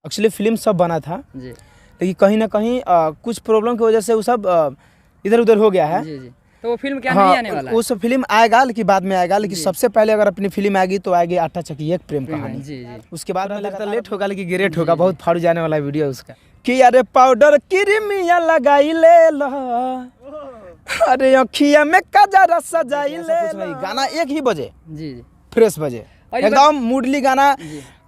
Actually film सब बना था जी। लेकिन कहीं ना कहीं कुछ प्रॉब्लम की वजह से वो सब इधर उधर हो गया है। जी जी। तो वो फिल्म क्या हाँ, नहीं आने वाला है? उस फिल्म आएगा लेकिन बाद में आएगा, लेकिन सबसे पहले अगर अपनी फिल्म आएगी तो आएगी आटा चक्की एक प्रेम कहानी। जी जी। उसके बाद में लगता लेट होगा लेकिन ग्रेट होगा, बहुत फाड़ू जाने वाला वीडियो उसका। कि अरे पाउडर क्रीमिया लगाई ले लो, अरे अखिया में कजरा सजाई ले लो। गाना एक ही बजे, जी जी, फ्रेश बजे, एकदम मूडली गाना।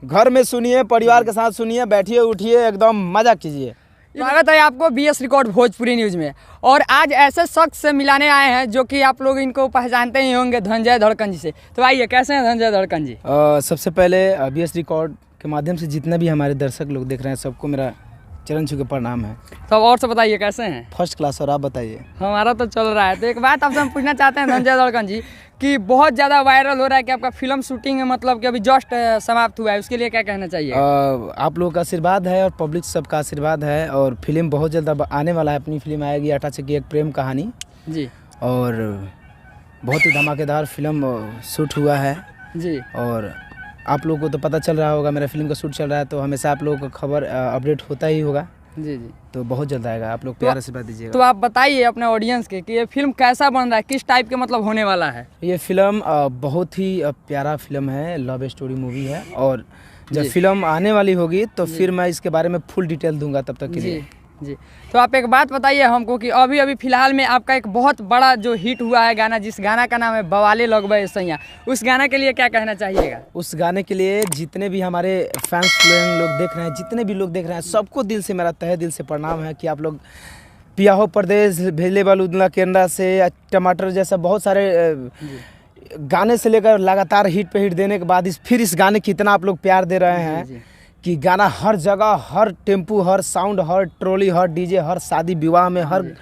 घर में सुनिए, परिवार के साथ सुनिए, बैठिए उठिए, एकदम मजा कीजिए। स्वागत है आपको बीएस रिकॉर्ड भोजपुरी न्यूज़ में। और आज ऐसे शख्स से मिलाने आए हैं जो कि आप लोग इनको पहचानते ही होंगे, धनंजय धड़कन जी से। तो आइए, कैसे हैं धनंजय धड़कन जी? सबसे पहले बीएस रिकॉर्ड के माध्यम से जितने भी हमारे दर्शक लोग देख रहे हैं सबको मेरा चरण छू के प्रणाम है। तो और से बताइए कैसे हैं? First class. और आप बताइए? हमारा तो चल रहा है। तो एक बात आपसे हम पूछना चाहते हैं धनंजय धड़कन जी कि बहुत ज़्यादा वायरल हो रहा है कि आपका फिल्म शूटिंग मतलब कि अभी जस्ट समाप्त हुआ है, उसके लिए क्या कहना चाहिए? आप लोगों का आशीर्वाद है और पब्लिक सबका आशीर्वाद है, और फिल्म बहुत जल्द अब आने वाला है। अपनी फिल्म आएगी आटा चक्की एक प्रेम कहानी जी, और बहुत ही धमाकेदार फिल्म शूट हुआ है जी। और आप लोगों को तो पता चल रहा होगा मेरा फिल्म का शूट चल रहा है, तो हमेशा आप लोगों को खबर अपडेट होता ही होगा। जी जी। तो बहुत जल्द आएगा, आप लोग प्यार आशीर्वाद दीजिएगा। तो आप बताइए अपने ऑडियंस के कि ये फिल्म कैसा बन रहा है, किस टाइप के मतलब होने वाला है? ये फिल्म बहुत ही प्यारा फिल्म है, लव स्टोरी मूवी है। और जब फिल्म आने वाली होगी तो फिर मैं इसके बारे में फुल डिटेल दूंगा, तब तक के लिए। जी। तो आप एक बात बताइए हमको कि अभी अभी फिलहाल में आपका एक बहुत बड़ा जो हिट हुआ है गाना, जिस गाना का नाम है बवाले लगबे सैया, उस गाना के लिए क्या कहना चाहिएगा? उस गाने के लिए जितने भी हमारे फैंस लोग देख रहे हैं, जितने भी लोग देख रहे हैं, सबको दिल से मेरा तहे दिल से प्रणाम है कि आप लोग पियाहो प्रदेश, भेले बालूदला केंद्रा से, टमाटर जैसा बहुत सारे गाने से लेकर लगातार हिट पे हिट देने के बाद फिर इस गाने की इतना आप लोग प्यार दे रहे हैं कि गाना हर जगह, हर टेम्पू, हर साउंड, हर ट्रॉली, हर डीजे, हर शादी विवाह में, हर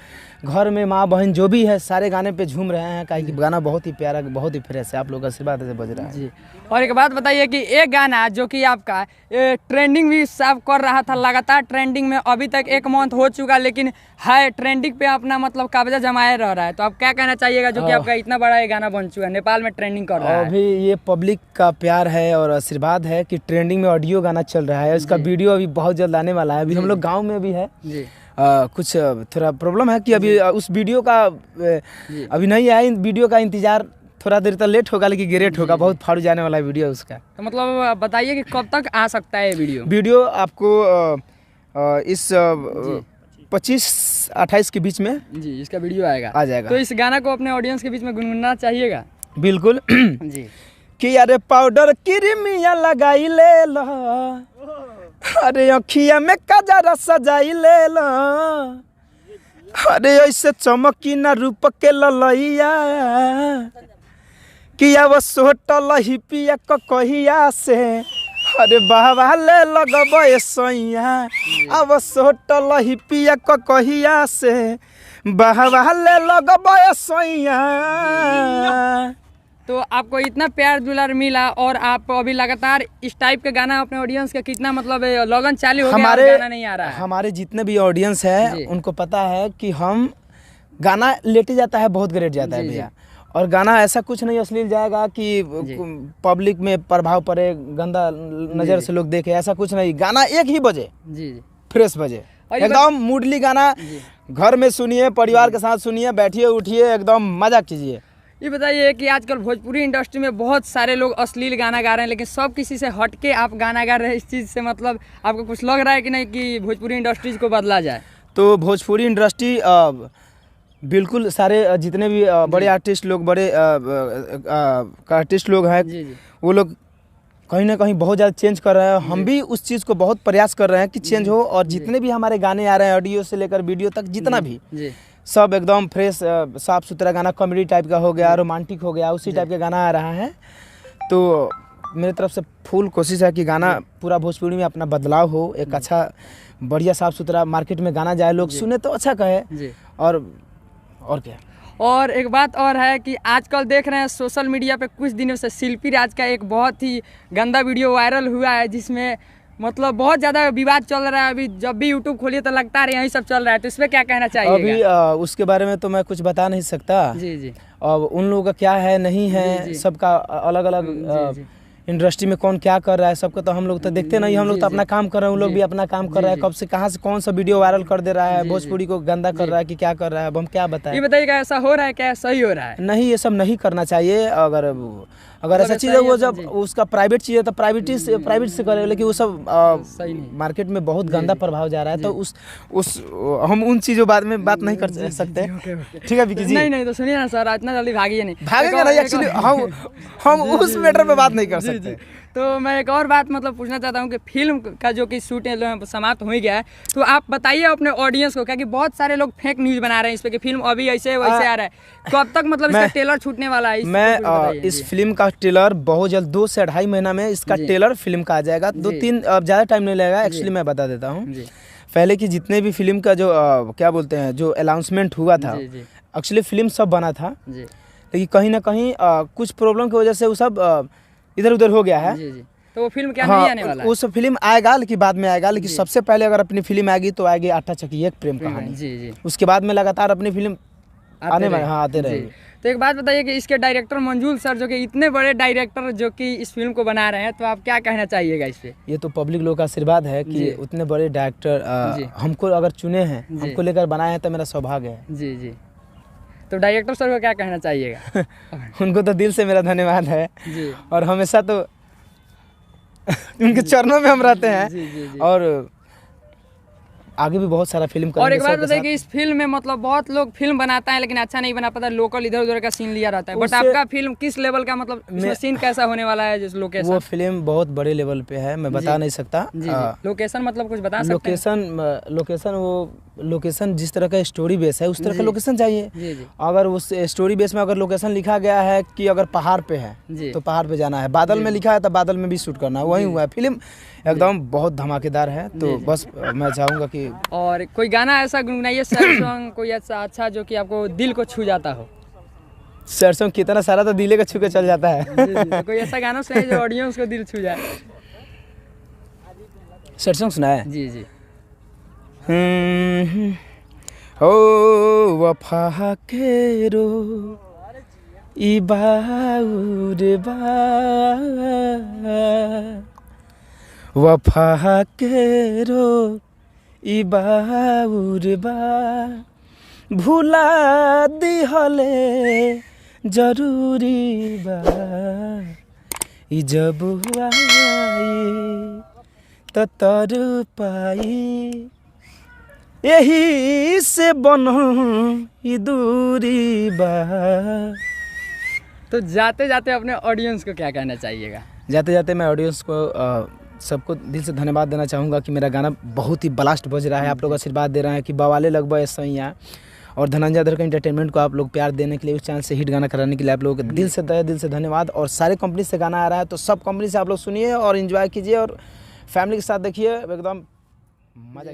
घर में माँ बहन जो भी है सारे गाने पे झूम रहे हैं, काहे कि गाना बहुत ही प्यारा, बहुत ही फ्रेश है। आप लोग का आशीर्वाद से बज रहा है जी। और एक बात बताइए कि एक गाना जो कि आपका ट्रेंडिंग भी सब कर रहा था, लगातार ट्रेंडिंग में अभी तक 1 मंथ हो चुका, लेकिन है ट्रेंडिंग पे अपना मतलब कब्जा जमाए रह रहा है, तो आप क्या कहना चाहिएगा जो कि आपका इतना बड़ा ये गाना बन चुका है, नेपाल में ट्रेंडिंग कर रहा है? अभी ये पब्लिक का प्यार है और आशीर्वाद है कि ट्रेंडिंग में ऑडियो गाना चल रहा है। इसका वीडियो अभी बहुत जल्द आने वाला है। अभी हम लोग गाँव में भी है जी। कुछ थोड़ा प्रॉब्लम है कि अभी उस वीडियो का अभी नहीं आया। वीडियो का इंतजार थोड़ा देर तक लेट होगा लेकिन ग्रेट होगा, बहुत फाड़ू जाने वाला है वीडियो उसका। तो मतलब बताइए कि कब तक आ सकता है ये वीडियो आपको इस 25-28 के बीच में जी इसका वीडियो आएगा, आ जाएगा। तो इस गाना को अपने ऑडियंस के बीच में गुनगुनाना चाहिएगा। बिल्कुल जी। कि अरे पाउडर क्रीमिया लगाई ले लो, अरे अखिया में कजरा सजाई ले लो, अरे ऐसे चमकी ना रूप के ललैया, कि अब सोटल ही पिया कहिया से, अरे बहवा ले लगबे सैया, अब सोटल ही पिया कहिया से, बहवा ले लगबे सैया। तो आपको इतना प्यार दुलार मिला और आप अभी लगातार इस टाइप के गाना अपने ऑडियंस के कितना मतलब लगन चालू हो गया, गाना नहीं आ रहा है? हमारे जितने भी ऑडियंस है उनको पता है कि हम गाना लेटे जाता है बहुत ग्रेट जाता है भैया, और गाना ऐसा कुछ नहीं अश्लील जाएगा कि पब्लिक में प्रभाव पड़े, गंदा नज़र से लोग देखे, ऐसा कुछ नहीं। गाना एक ही बजे, फ्रेश बजे, एकदम मूडली गाना। घर में सुनिए, परिवार के साथ सुनिए, बैठिए उठिए, एकदम मजा कीजिए। ये बताइए कि आजकल भोजपुरी इंडस्ट्री में बहुत सारे लोग अश्लील गाना गा रहे हैं, लेकिन सब किसी से हट के आप गाना गा रहे हैं, इस चीज़ से मतलब आपको कुछ लग रहा है कि नहीं कि भोजपुरी इंडस्ट्रीज को बदला जाए? तो भोजपुरी इंडस्ट्री बिल्कुल सारे जितने भी बड़े आर्टिस्ट लोग, बड़े आर्टिस्ट लोग हैं, वो लोग कहीं ना कहीं बहुत ज़्यादा चेंज कर रहे हैं। हम भी उस चीज़ को बहुत प्रयास कर रहे हैं कि चेंज हो, और जितने भी हमारे गाने आ रहे हैं ऑडियो से लेकर वीडियो तक, जितना भी सब एकदम फ्रेश, साफ सुथरा गाना, कॉमेडी टाइप का हो गया, रोमांटिक हो गया, उसी टाइप का गाना आ रहा है। तो मेरी तरफ से फुल कोशिश है कि गाना पूरा भोजपुरी में अपना बदलाव हो, एक अच्छा बढ़िया साफ सुथरा मार्केट में गाना जाए, लोग सुने तो अच्छा कहे। और क्या। और एक बात और है कि आजकल देख रहे हैं सोशल मीडिया पे कुछ दिनों से शिल्पी राज का एक बहुत ही गंदा वीडियो वायरल हुआ है, जिसमें मतलब बहुत ज़्यादा विवाद चल रहा है। अभी जब भी यूट्यूब खोलिए तो लगता है यही सब चल रहा है, तो इसमें क्या कहना चाहिए? अभी उसके बारे में तो मैं कुछ बता नहीं सकता। जी। अब उन लोगों का क्या है नहीं है, सबका अलग अलग इंडस्ट्री में कौन क्या कर रहा है सबको तो हम लोग तो देखते नहीं, हम लोग तो अपना काम कर रहे हैं, उन लोग भी अपना काम कर रहे हैं। कब से कहाँ से कौन सा वीडियो वायरल कर दे रहा है, भोजपुरी को गंदा कर रहा है कि क्या कर रहा है, अब हम क्या बताएं। ये बताइएगा ऐसा हो रहा है क्या, सही हो रहा है? नहीं, ये सब नहीं करना चाहिए। अगर ऐसा चीज़ है वो जब उसका प्राइवेट चीज़ है तो प्राइवेट से करे, लेकिन वो सब सही नहीं। मार्केट में बहुत गंदा प्रभाव जा रहा है, तो उस हम उन चीज़ों बाद में बात नहीं कर सकते। ठीक है विकी जी? नहीं तो सुनिए ना सर, इतना जल्दी भागिए नहीं। भागेंगे नहीं, एक्चुअली हम उस मैटर पे बात नहीं कर सकते। तो मैं एक और बात मतलब पूछना चाहता हूँ कि फिल्म का जो कि शूटिंग समाप्त हो गया है, तो आप बताइए अपने ऑडियंस को, क्या कि बहुत सारे लोग फेक न्यूज़ बना रहे हैं इस पे कि फिल्म अभी ऐसे वैसे आ रहा है, कब तक मतलब इसका ट्रेलर छूटने वाला है? मैं इस फिल्म का ट्रेलर बहुत जल्द 2 से 2.5 महीना में इसका ट्रेलर फिल्म का आ जाएगा। 2-3 ज़्यादा टाइम नहीं लगेगा। एक्चुअली मैं बता देता हूँ, पहले की जितने भी फिल्म का जो क्या बोलते हैं जो अनाउंसमेंट हुआ था, एक्चुअली फिल्म सब बना था, लेकिन कहीं ना कहीं कुछ प्रॉब्लम की वजह से वो सब इधर उधर हो गया है। तो वो फिल्म क्या नहीं आने वाला है? उस फिल्म आएगा लेकिन बाद में आएगा, लेकिन सबसे पहले अगर अपनी फिल्म आएगी तो आएगी आटा चक्की एक प्रेम कहानी। उसके बाद में लगातार अपनी फिल्म आने वाले आते रहेंगे। तो एक बात बताइए कि इसके डायरेक्टर मंजूर सर जो कि इतने बड़े डायरेक्टर जो कि इस फिल्म को बना रहे हैं, तो आप क्या कहना चाहिएगा इस पे? ये तो पब्लिक लोग का आशीर्वाद है कि उतने बड़े डायरेक्टर हमको अगर चुने हैं, हमको लेकर बनाए हैं, तो मेरा सौभाग्य है। जी। तो डायरेक्टर सर को क्या कहना चाहिएगा? उनको तो दिल से मेरा धन्यवाद है जी। और हमेशा तो उनके चरणों में हम रहते हैं। जी। और आगे भी बहुत सारा फिल्म और एक बात बताइए कि इस फिल्म में मतलब बहुत लोग फिल्म बनाता है लेकिन अच्छा नहीं बना पाता, लोकल इधर उधर का सीन लिया रहता है, बट आपका फिल्म किस लेवल का, मतलब इसमें सीन कैसा होने वाला है? जिस लोकेशन, वो फिल्म बहुत बड़े लेवल पे है, मैं बता नहीं सकता। लोकेशन मतलब कुछ बता सकते हैं? लोकेशन जिस तरह का स्टोरी बेस है उस तरह का लोकेशन चाहिए। अगर उस स्टोरी बेस में अगर लोकेशन लिखा गया है कि अगर पहाड़ पे है तो पहाड़ पे जाना है, बादल में लिखा है तो बादल में भी शूट करना है, वही हुआ है। फिल्म एकदम बहुत धमाकेदार है, तो बस मैं चाहूँगा कि और कोई गाना ऐसा गुनगुनाइए, सैड सॉन्ग कोई ऐसा अच्छा जो कि आपको दिल को छू जाता हो। सैड सॉन्ग कितना सारा तो दिले का छू के चल जाता है। तो कोई ऐसा गाना सुनाइए जो ऑडियंस को दिल छू जाए। सैड सॉन्ग सुना है? जी। ओ वफा के रो ई बाउर बा, वफा के रो ई बाउर बा, भुला दिहले जरूरी बा, ई जब आई त तर पाई, यही से बनल ई दूरी बा। तो जाते जाते अपने ऑडियंस को क्या कहना चाहिएगा? जाते जाते मैं ऑडियंस को सबको दिल से धन्यवाद देना चाहूँगा कि मेरा गाना बहुत ही ब्लास्ट बज रहा है, आप लोग आशीर्वाद दे रहे हैं कि बवाले लगभग ऐसा ही है, और धनंजय अदर का एंटरटेनमेंट को आप लोग प्यार देने के लिए, उस चैनल से हिट गाना कराने के लिए आप लोगों को दिल से धन्यवाद। और सारे कंपनी से गाना आ रहा है तो सब कंपनी से आप लोग सुनिए और एंजॉय कीजिए और फैमिली के साथ देखिए, एकदम मजा।